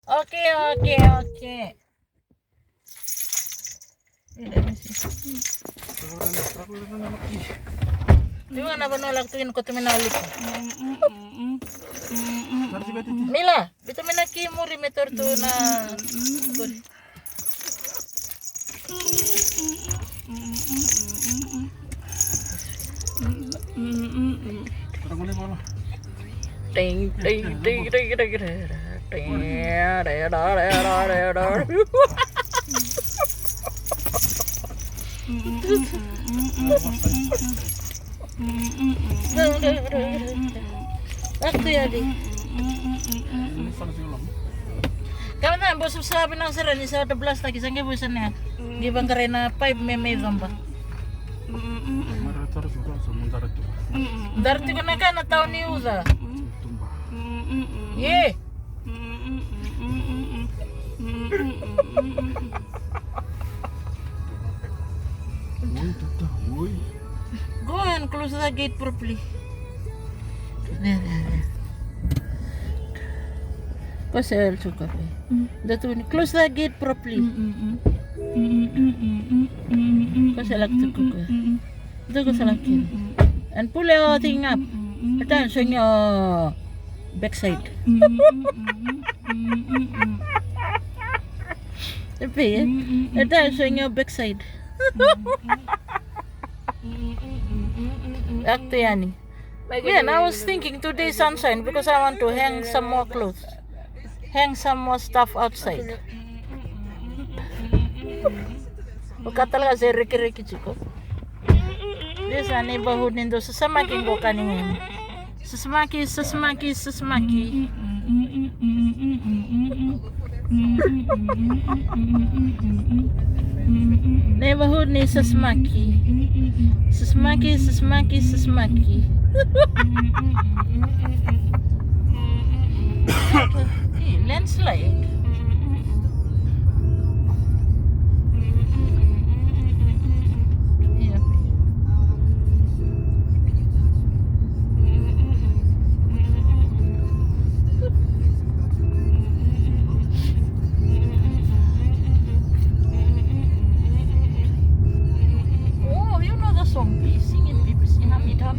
Okay, okay, okay. Let me see. Di mana banolak tuin ko tuminalik. Mila, bito minaki muri metor tu na. Ding ding ding ding ding ding. Waktu ya di. Kamu tak bos sabi ng sara ni sa 12 lagi sangge busan ya. Di bang karena pipe meme zamba. Darti ko na ka na taon ni uza. Ye. Go and close the gate properly. Pasal suka. Datun close the gate properly. Pasal aku ko. Ito ko sa lakin. And pull everything up. Attention your backside. Okay. Attention your backside. Akto yani. Yeah, I was thinking today sunshine because I want to hang some more clothes. Hang some more stuff outside. Buka talaga sa riki-riki chiko. This a neighborhood nindo sasamaki ko kanin. Sasamaki. Neighborhood ni sasamaki. Sasamaki. Landslide. Oh, you know the song, sing it, people, in a meetup.